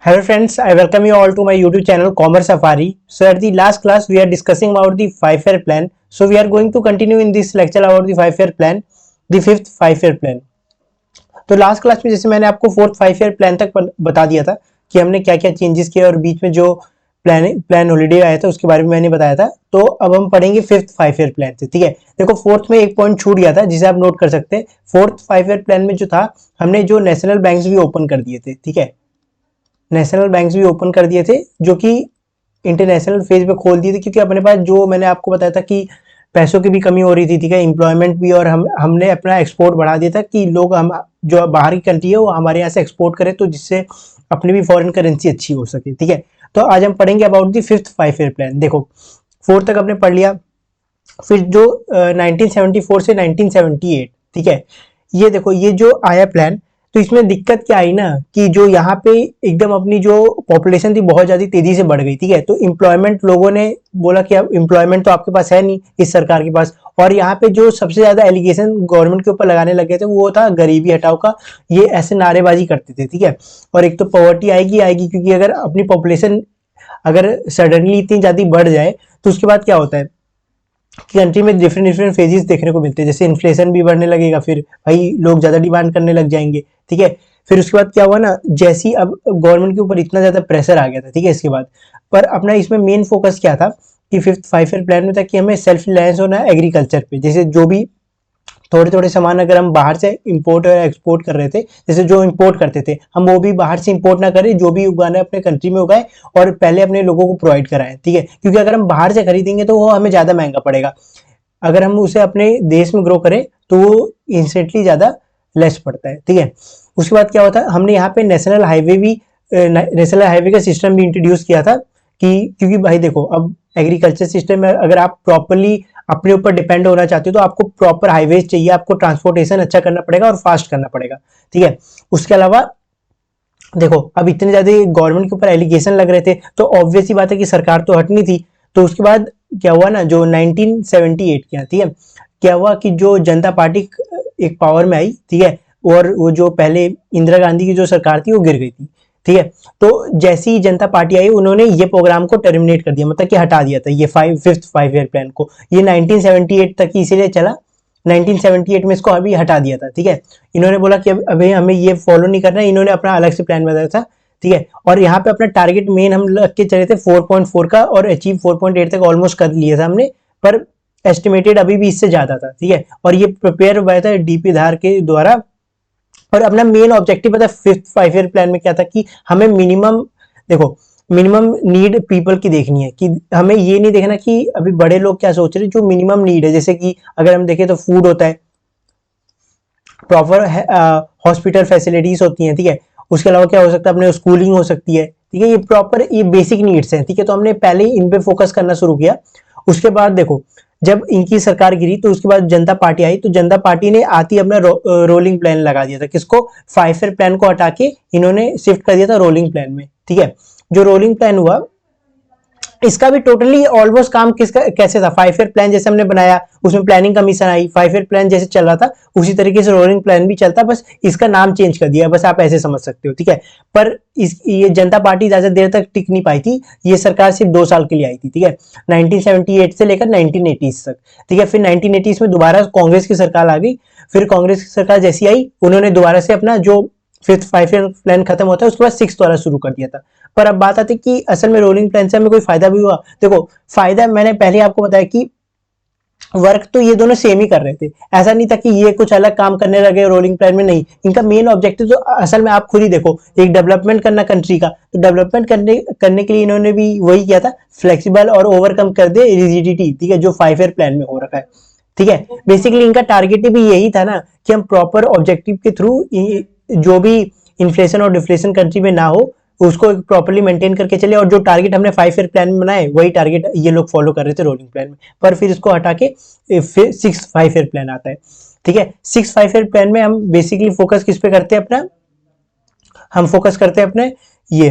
Hello friends, I welcome you all to my YouTube channel Commerce Safari. So at the last class we are discussing about the 5-year plan. So we are going to continue in this lecture about the 5-year plan, the fifth 5-year plan. तो last class में जैसे मैंने आपको fourth 5-year plan तक बता दिया था कि हमने क्या क्या चेंजेस किए और बीच में जो प्लान हॉलीडे आया था उसके बारे में मैंने बताया था। तो अब हम पढ़ेंगे फिफ्थ 5-year प्लान से। ठीक है, देखो फोर्थ में एक पॉइंट छूट गया था जिसे आप नोट कर सकते हैं। फोर्थ 5-year प्लान में जो था हमने जो नेशनल बैंक्स भी ओपन कर दिए थे। ठीक है, नेशनल बैंक्स भी ओपन कर दिए थे जो कि इंटरनेशनल फेज पे खोल दिए थे, क्योंकि अपने पास जो मैंने आपको बताया था कि पैसों की भी कमी हो रही थी। ठीक है, एम्प्लॉयमेंट भी, और हमने अपना एक्सपोर्ट बढ़ा दिया था कि लोग हम जो बाहर की कंट्री है वो हमारे यहाँ से एक्सपोर्ट करें, तो जिससे अपनी भी फॉरेन करेंसी अच्छी हो सके। ठीक है, तो आज हम पढ़ेंगे about the fifth 5-year plan. देखो फोर्थ तक हमने पढ़ लिया, फिर जो 1974 से 1978, ठीक है, ये देखो ये जो आया प्लान, तो इसमें दिक्कत क्या आई ना कि जो यहाँ पे एकदम अपनी जो पॉपुलेशन थी बहुत ज़्यादा तेजी से बढ़ गई। ठीक है, तो एम्प्लॉयमेंट लोगों ने बोला कि अब एम्प्लॉयमेंट तो आपके पास है नहीं इस सरकार के पास, और यहाँ पे जो सबसे ज़्यादा एलिगेशन गवर्नमेंट के ऊपर लगाने लगे थे वो था गरीबी हटाओ का। ये ऐसे नारेबाजी करते थे। ठीक है, और एक तो पॉवर्टी आएगी आएगी, क्योंकि अगर अपनी पॉपुलेशन अगर सडनली इतनी ज़्यादा बढ़ जाए तो उसके बाद क्या होता है कि कंट्री में डिफरेंट डिफरेंट फेजेस देखने को मिलते हैं। जैसे इन्फ्लेशन भी बढ़ने लगेगा, फिर भाई लोग ज़्यादा डिमांड करने लग जाएंगे। ठीक है, फिर उसके बाद क्या हुआ ना, जैसी अब गवर्नमेंट के ऊपर इतना ज़्यादा प्रेशर आ गया था। ठीक है, इसके बाद पर अपना इसमें मेन फोकस क्या था कि फिफ्थ 5-year प्लान में था कि हमें सेल्फ रिलायंस होना है एग्रीकल्चर पे। जैसे जो भी थोड़े थोड़े सामान अगर हम बाहर से इंपोर्ट और एक्सपोर्ट कर रहे थे, जैसे जो इंपोर्ट करते थे हम वो भी बाहर से इंपोर्ट ना करें, जो भी उगाना है अपने कंट्री में उगाए और पहले अपने लोगों को प्रोवाइड कराएं। ठीक है, क्योंकि अगर हम बाहर से खरीदेंगे तो वो हमें ज़्यादा महंगा पड़ेगा, अगर हम उसे अपने देश में ग्रो करें तो वो इंस्टेंटली ज़्यादा लेस पड़ता है। ठीक है, उसके बाद क्या होता है, हमने यहाँ पे नेशनल हाईवे का सिस्टम भी इंट्रोड्यूस किया था कि क्योंकि भाई देखो अब एग्रीकल्चर सिस्टम में अगर आप प्रॉपरली अपने ऊपर डिपेंड होना चाहते हो तो आपको प्रॉपर हाईवेज चाहिए, आपको ट्रांसपोर्टेशन अच्छा करना पड़ेगा और फास्ट करना पड़ेगा। ठीक है, उसके अलावा देखो अब इतने ज्यादा गवर्नमेंट के ऊपर एलिगेशन लग रहे थे तो ऑब्वियस ही बात है कि सरकार तो हटनी थी। तो उसके बाद क्या हुआ ना, जो 1978 किया, ठीक है, क्या हुआ कि जो जनता पार्टी एक पावर में आई। ठीक है, और वो जो पहले इंदिरा गांधी की जो सरकार थी वो गिर गई थी। ठीक है, तो जैसी ही जनता पार्टी आई उन्होंने ये प्रोग्राम को टर्मिनेट कर दिया, मतलब कि हटा दिया था ये फिफ्थ 5-year प्लान को। ये 1978 तक ही इसीलिए चला, 1978 में इसको अभी हटा दिया था। ठीक है, इन्होंने बोला कि अभी हमें ये फॉलो नहीं करना है, इन्होंने अपना अलग से प्लान बनाया था। ठीक है, और यहाँ पे अपना टारगेट मेन हम रख के चले थे 4.4 का, और अचीव 4.8 तक ऑलमोस्ट कर लिया था हमने, पर एस्टिमेटेड अभी भी इससे ज्यादा था। ठीक है, और ये प्रिपेयर हुआ था डीपी धार के द्वारा। और अपना मेन ऑब्जेक्टिव पता फिफ्थ 5-year प्लान में क्या था कि हमें मिनिमम नीड पीपल की देखनी है, कि हमें ये नहीं देखना कि अभी बड़े लोग क्या सोच रहे हैं, जो मिनिमम नीड है। जैसे कि अगर हम देखें तो फूड होता है, प्रॉपर हॉस्पिटल फैसिलिटीज होती हैं। ठीक है, उसके अलावा क्या हो सकता है, अपने स्कूलिंग हो सकती है। ठीक है, ये प्रॉपर ये बेसिक नीड्स हैं। ठीक है, तो हमने पहले ही इन पे फोकस करना शुरू किया। उसके बाद देखो जब इनकी सरकार गिरी तो उसके बाद जनता पार्टी आई, तो जनता पार्टी ने आती अपना रोलिंग प्लान लगा दिया था। किसको? 5-year प्लान को हटा के इन्होंने शिफ्ट कर दिया था रोलिंग प्लान में। ठीक है, जो रोलिंग प्लान हुआ इसका भी टोटली ऑलमोस्ट काम किसका कैसे था, 5-year प्लान जैसे हमने बनाया उसमें प्लानिंग कमीशन आई, 5-year प्लान जैसे चल रहा था उसी तरीके से रोलिंग प्लान भी चलता, बस इसका नाम चेंज कर दिया, बस आप ऐसे समझ सकते हो। ठीक है, पर ये जनता पार्टी ज्यादा देर तक टिक नहीं पाई थी, ये सरकार सिर्फ 2 साल के लिए आई थी। ठीक है, 1978 से लेकर 1980 तक। ठीक है, फिर 1980 में दोबारा कांग्रेस की सरकार आ गई। फिर कांग्रेस की सरकार जैसी आई उन्होंने दोबारा से अपना जो फिफ्थ 5-year प्लान खत्म होता है उसके बाद सिक्स वाला शुरू कर दिया था। पर अब बात आती कि असल में रोलिंग प्लान से हमें कोई फायदा भी हुआ। देखो फायदा मैंने पहले आपको बताया कि वर्क तो ये दोनों सेम ही कर रहे थे, ऐसा नहीं था कि ये कुछ अलग काम करने लगे रोलिंग प्लान में, नहीं। इनका मेन ऑब्जेक्टिव तो असल में आप खुद ही देखो, एक डेवलपमेंट करना कंट्री का, तो डेवलपमेंट करने के लिए इन्होंने भी वही किया था, फ्लेक्सिबल और ओवरकम कर दे रिजिडिटी। ठीक है, जो 5-year प्लान में हो रखा है। ठीक है, बेसिकली इनका टारगेट भी यही था ना कि हम प्रॉपर ऑब्जेक्टिव के थ्रू जो भी इन्फ्लेशन और डिफ्लेशन कंट्री में ना हो उसको प्रॉपर्ली मेंटेन करके चले, और जो टारगेट हमने 5-year प्लान में बनाए वही टारगेट ये लोग फॉलो कर रहे थे रोलिंग प्लान में। पर फिर इसको हटा के फिर 6-5-year प्लान आता है। ठीक है, 6-5-year प्लान में हम बेसिकली फोकस किस पे करते हैं अपना, हम फोकस करते हैं अपने ये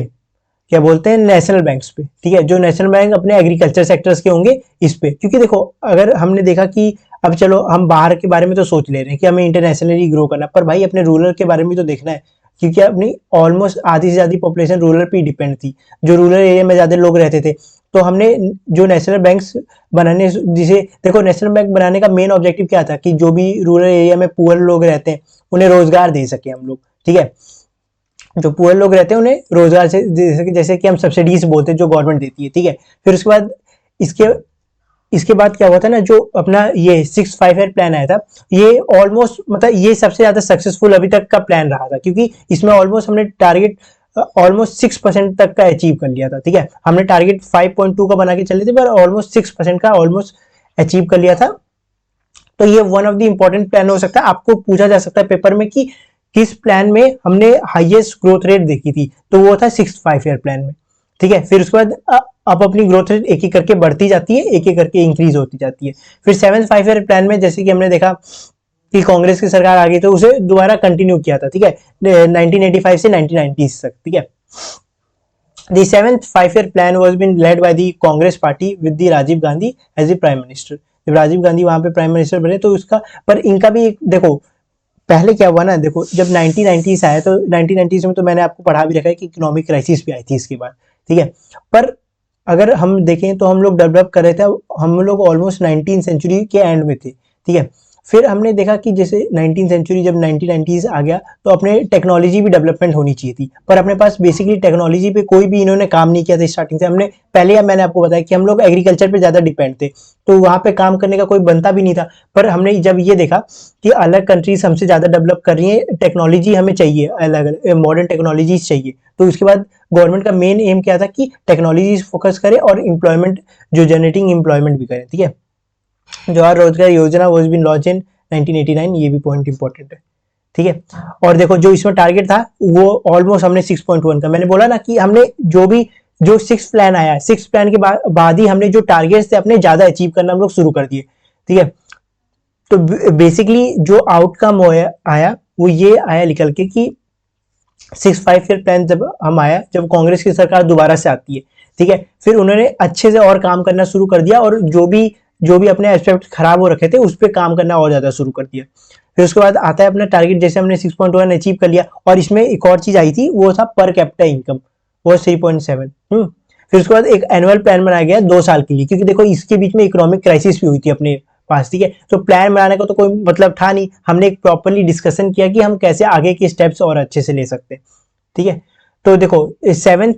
क्या बोलते हैं नेशनल बैंक्स पे। ठीक है, जो नेशनल बैंक अपने एग्रीकल्चर सेक्टर्स के होंगे इस पे, क्योंकि देखो अगर हमने देखा कि अब चलो हम बाहर के बारे में तो सोच ले रहे हैं कि हमें इंटरनेशनली ग्रो करना, पर भाई अपने रूरल के बारे में तो देखना है क्योंकि अपनी ऑलमोस्ट आधी से ज़्यादा पॉपुलेशन रूरल पे डिपेंड थी, जो रूरल एरिया में ज़्यादा लोग रहते थे। तो हमने जो नेशनल बैंक्स बनाने, जिसे देखो नेशनल बैंक बनाने का मेन ऑब्जेक्टिव क्या था कि जो भी रूरल एरिया में पुअर लोग रहते हैं उन्हें रोजगार दे सके हम लोग, ठीक है। जो पुअर लोग रहते हैं उन्हें रोजगार से जैसे कि हम सब्सिडीज बोलते हैं जो गवर्नमेंट देती है, ठीक है। फिर उसके बाद इसके इसके बाद क्या हुआ था ना, जो अपना ये 6 5 ईयर प्लान आया था, ये ऑलमोस्ट मतलब ये सबसे ज्यादा सक्सेसफुल अभी तक का प्लान रहा था, क्योंकि इसमें ऑलमोस्ट हमने टारगेट ऑलमोस्ट 6% तक का अचीव कर लिया था, ठीक है। हमने टारगेट 5.2 का बना के चले थे, पर ऑलमोस्ट 6% का ऑलमोस्ट अचीव कर लिया था। तो ये one of the important plan हो सकता है, आपको पूछा जा सकता है पेपर में कि किस प्लान में हमने हाईएस्ट ग्रोथ रेट देखी थी, तो वो था 6 5 ईयर प्लान में, ठीक है। फिर उसके बाद अब अपनी ग्रोथ रेट एक एक करके बढ़ती जाती है, एक एक करके इंक्रीज होती जाती है। फिर 7 5 ईयर प्लान में जैसे कि हमने देखा कि कांग्रेस की सरकार आ गई तो उसे दोबारा कंटिन्यू किया था, ठीक है, 1985 से 1990 तक, ठीक है। The 7th 5 year plan was been led by the Congress party with the Rajiv Gandhi as the prime minister. जब राजीव गांधी वहां पे प्राइम मिनिस्टर बने तो उसका, पर इनका भी एक देखो पहले क्या हुआ ना, देखो जब 1990s आया तो 1990s में तो मैंने आपको पढ़ा भी रखा है कि इकोनॉमिक क्राइसिस भी आई थी इसके बाद, ठीक है। पर अगर हम देखें तो हम लोग डेवलप कर रहे थे, हम लोग ऑलमोस्ट 19th सेंचुरी के एंड में थे, ठीक है। फिर हमने देखा कि जैसे 19th सेंचुरी जब 1990s आ गया तो अपने टेक्नोलॉजी भी डेवलपमेंट होनी चाहिए थी, पर अपने पास बेसिकली टेक्नोलॉजी पे कोई भी इन्होंने काम नहीं किया था स्टार्टिंग से। हमने पहले मैंने आपको बताया कि हम लोग एग्रीकल्चर पे ज़्यादा डिपेंड थे, तो वहाँ पे काम करने का कोई बनता भी नहीं था। पर हमने जब ये देखा कि अलग कंट्रीज हमसे ज़्यादा डेवलप कर रही है, टेक्नोलॉजी हमें चाहिए, अलग अलग मॉडर्न टेक्नोलॉजीज चाहिए, तो उसके बाद गवर्नमेंट का मेन एम क्या था कि टेक्नोलॉजी फोकस करे और एम्प्लॉयमेंट जो जनरेटिंग एम्प्लॉयमेंट भी करे, ठीक है। जवाहर रोजगार योजना वॉज बीन लॉन्च इन 1989, ये भी पॉइंट इंपॉर्टेंट है, ठीक है। और देखो जो इसमें टारगेट था वो ऑलमोस्ट हमने 6.1 का, मैंने बोला ना कि हमने जो 6 प्लान आया, 6 प्लान के बाद ही हमने जो टारगेट्स थे अपने ज्यादा अचीव करना हम लोग शुरू कर दिए, ठीक है। तो बेसिकली जो आउटकम आया वो ये आया निकल के कि 6 5 ईयर प्लान जब हम आया, जब कांग्रेस की सरकार दोबारा से आती है, ठीक है, फिर उन्होंने अच्छे से और काम करना शुरू कर दिया और जो भी अपने एस्पेक्ट खराब हो रखे थे उस पर काम करना और ज्यादा शुरू कर दिया। फिर उसके बाद आता है अपना टारगेट, जैसे हमने 6.1 अचीव कर लिया, और इसमें एक और चीज आई थी वो था पर कैपिटा इनकम, वो 3.7। फिर उसके बाद एक एनुअल प्लान बनाया गया 2 साल के लिए, क्योंकि देखो इसके बीच में इकोनॉमिक क्राइसिस भी हुई थी अपने पास, ठीक है। तो प्लान बनाने का तो कोई मतलब था नहीं, हमने एक प्रॉपरली डिस्कशन किया कि हम कैसे आगे के स्टेप्स और अच्छे से ले सकते हैं, ठीक है। तो देखो 7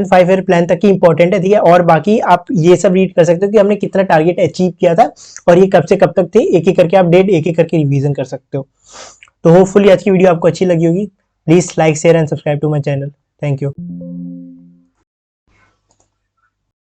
5 ईयर प्लान तक की इंपॉर्टेंट है, ठीक है। और बाकी आप ये सब रीड कर सकते हो कि हमने कितना टारगेट अचीव किया था और ये कब से कब तक थे, एक एक करके आप डेट एक एक करके रिवीजन कर सकते हो। तो होपफुली आज की वीडियो आपको अच्छी लगी होगी। Please like share and subscribe to my channel. Thank you.